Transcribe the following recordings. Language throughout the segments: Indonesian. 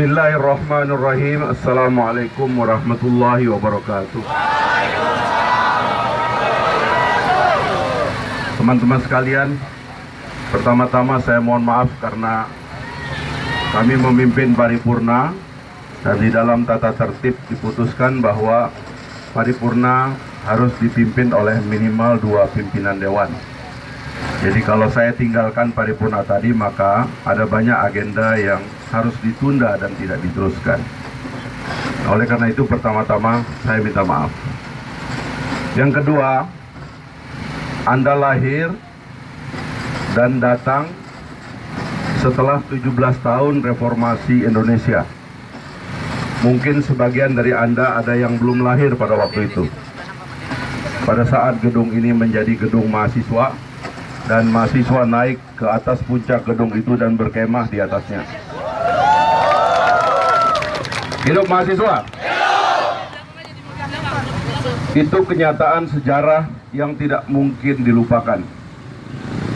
Bismillahirrahmanirrahim. Assalamualaikum warahmatullahi wabarakatuh. Teman-teman sekalian, pertama-tama saya mohon maaf karena kami memimpin paripurna dan di dalam tata tertib diputuskan bahwa paripurna harus dipimpin oleh minimal 2 pimpinan dewan. Jadi kalau saya tinggalkan paripurna tadi, maka ada banyak agenda yang harus ditunda dan tidak diteruskan. Oleh karena itu, pertama-tama saya minta maaf. Yang kedua, Anda lahir dan datang setelah 17 tahun reformasi Indonesia. Mungkin sebagian dari Anda ada yang belum lahir pada waktu itu. Pada saat gedung ini menjadi gedung mahasiswa, dan mahasiswa naik ke atas puncak gedung itu dan berkemah di atasnya. Hidup mahasiswa! Itu kenyataan sejarah yang tidak mungkin dilupakan.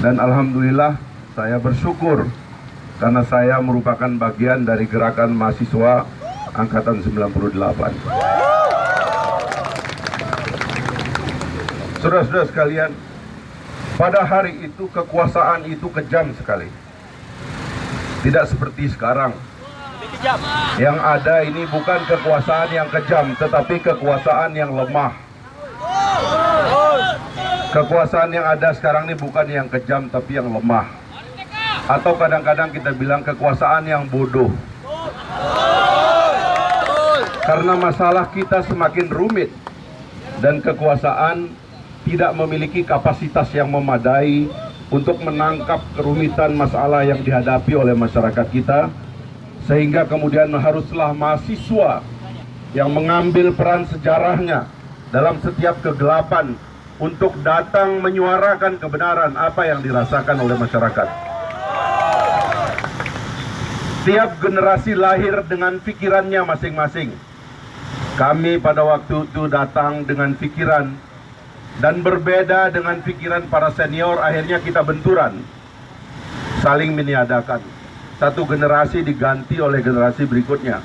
Dan alhamdulillah saya bersyukur karena saya merupakan bagian dari gerakan mahasiswa Angkatan 98. Saudara-saudara sekalian, pada hari itu kekuasaan itu kejam sekali. Tidak seperti sekarang. Yang ada ini bukan kekuasaan yang kejam, tetapi kekuasaan yang lemah. Kekuasaan yang ada sekarang ini bukan yang kejam, tapi yang lemah. Atau kadang-kadang kita bilang kekuasaan yang bodoh. Karena masalah kita semakin rumit dan kekuasaan tidak memiliki kapasitas yang memadai untuk menangkap kerumitan masalah yang dihadapi oleh masyarakat kita, sehingga kemudian haruslah mahasiswa yang mengambil peran sejarahnya dalam setiap kegelapan untuk datang menyuarakan kebenaran apa yang dirasakan oleh masyarakat. Tiap generasi lahir dengan pikirannya masing-masing. Kami pada waktu itu datang dengan pikiran dan berbeda dengan pikiran para senior, akhirnya kita benturan, saling meniadakan. Satu generasi diganti oleh generasi berikutnya.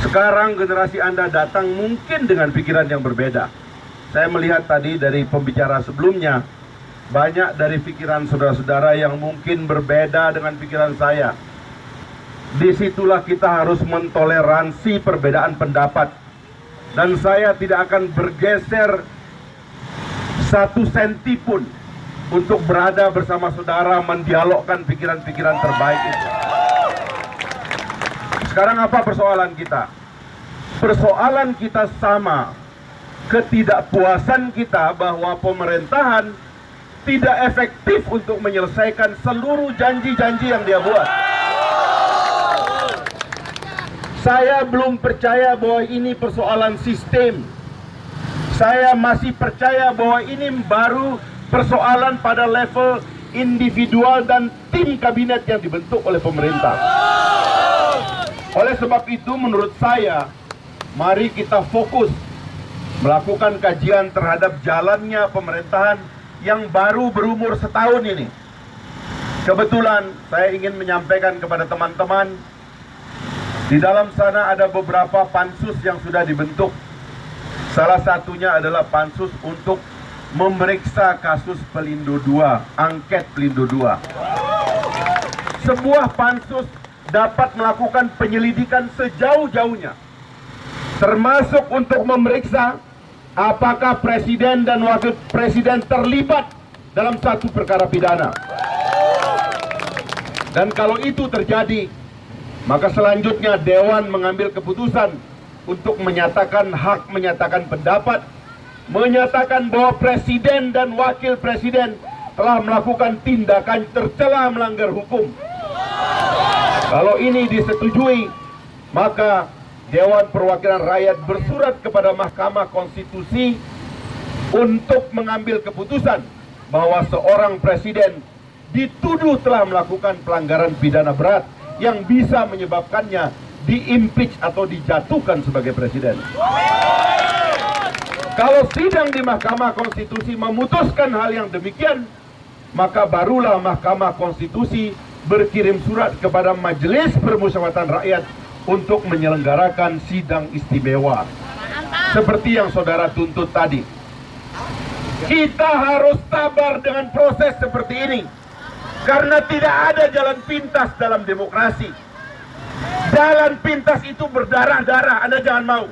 Sekarang generasi Anda datang mungkin dengan pikiran yang berbeda. Saya melihat tadi dari pembicara sebelumnya, banyak dari pikiran saudara-saudara yang mungkin berbeda dengan pikiran saya. Disitulah kita harus mentoleransi perbedaan pendapat. Dan saya tidak akan bergeser 1 senti pun untuk berada bersama saudara mendialogkan pikiran-pikiran terbaik itu. Sekarang apa persoalan kita? Persoalan kita sama, ketidakpuasan kita bahwa pemerintahan tidak efektif untuk menyelesaikan seluruh janji-janji yang dia buat. Saya belum percaya bahwa ini persoalan sistem. Saya masih percaya bahwa ini baru persoalan pada level individual dan tim kabinet yang dibentuk oleh pemerintah. Oleh sebab itu menurut saya, mari kita fokus melakukan kajian terhadap jalannya pemerintahan yang baru berumur setahun ini. Kebetulan saya ingin menyampaikan kepada teman-teman, di dalam sana ada beberapa pansus yang sudah dibentuk. Salah satunya adalah pansus untuk memeriksa kasus Pelindo II, angket Pelindo II. Sebuah pansus dapat melakukan penyelidikan sejauh-jauhnya, termasuk untuk memeriksa apakah presiden dan wakil presiden terlibat dalam satu perkara pidana. Dan kalau itu terjadi, maka selanjutnya Dewan mengambil keputusan untuk menyatakan hak menyatakan pendapat, menyatakan bahwa presiden dan wakil presiden telah melakukan tindakan tercela melanggar hukum. Kalau ini disetujui, maka Dewan Perwakilan Rakyat bersurat kepada Mahkamah Konstitusi untuk mengambil keputusan bahwa seorang presiden dituduh telah melakukan pelanggaran pidana berat yang bisa menyebabkannya di-impeach atau dijatuhkan sebagai presiden. Kalau sidang di Mahkamah Konstitusi memutuskan hal yang demikian, maka barulah Mahkamah Konstitusi berkirim surat kepada Majelis Permusyawaratan Rakyat untuk menyelenggarakan sidang istimewa. Seperti yang saudara tuntut tadi. Kita harus sabar dengan proses seperti ini. Karena tidak ada jalan pintas dalam demokrasi. Jalan pintas itu berdarah-darah, Anda jangan mau.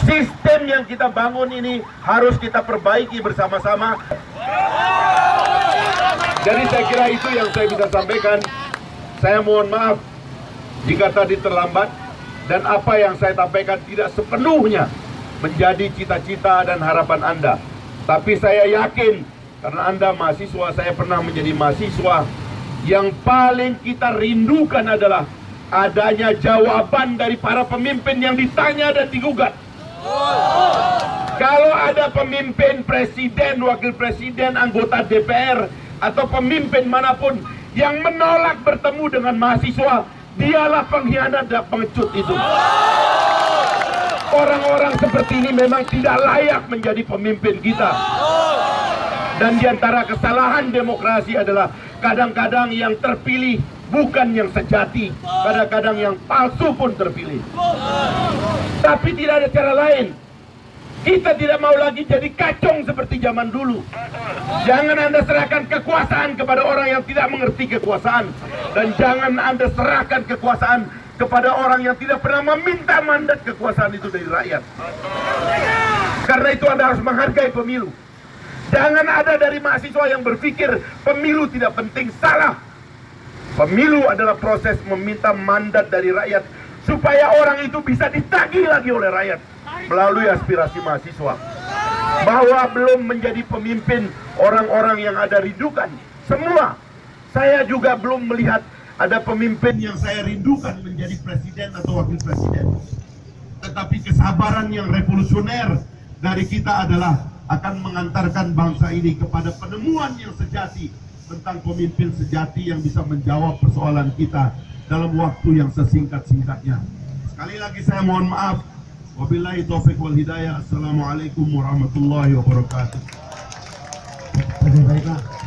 Sistem yang kita bangun ini harus kita perbaiki bersama-sama. Jadi saya kira itu yang saya bisa sampaikan. Saya mohon maaf jika tadi terlambat, dan apa yang saya sampaikan tidak sepenuhnya menjadi cita-cita dan harapan Anda. Tapi saya yakin, karena Anda mahasiswa, saya pernah menjadi mahasiswa, yang paling kita rindukan adalah adanya jawaban dari para pemimpin yang ditanya dan digugat. Kalau ada pemimpin, presiden, wakil presiden, anggota DPR, atau pemimpin manapun yang menolak bertemu dengan mahasiswa, dialah pengkhianat dan pengecut itu. Orang-orang seperti ini memang tidak layak menjadi pemimpin kita. Dan diantara kesalahan demokrasi adalah kadang-kadang yang terpilih bukan yang sejati, kadang-kadang yang palsu pun terpilih. Tapi tidak ada cara lain. Kita tidak mau lagi jadi kacung seperti zaman dulu. Jangan Anda serahkan kekuasaan kepada orang yang tidak mengerti kekuasaan. Dan jangan Anda serahkan kekuasaan kepada orang yang tidak pernah meminta mandat kekuasaan itu dari rakyat. Karena itu Anda harus menghargai pemilu. Jangan ada dari mahasiswa yang berpikir pemilu tidak penting. Salah. Pemilu adalah proses meminta mandat dari rakyat supaya orang itu bisa ditagih lagi oleh rakyat melalui aspirasi mahasiswa. Bahwa belum menjadi pemimpin orang-orang yang ada rindukan. Semua. Saya juga belum melihat ada pemimpin yang saya rindukan menjadi presiden atau wakil presiden. Tetapi kesabaran yang revolusioner dari kita adalah akan mengantarkan bangsa ini kepada penemuan yang sejati tentang pemimpin sejati yang bisa menjawab persoalan kita dalam waktu yang sesingkat-singkatnya. Sekali lagi saya mohon maaf. Wabillahi taufiq wal hidayah. Assalamualaikum warahmatullahi wabarakatuh. Baiklah.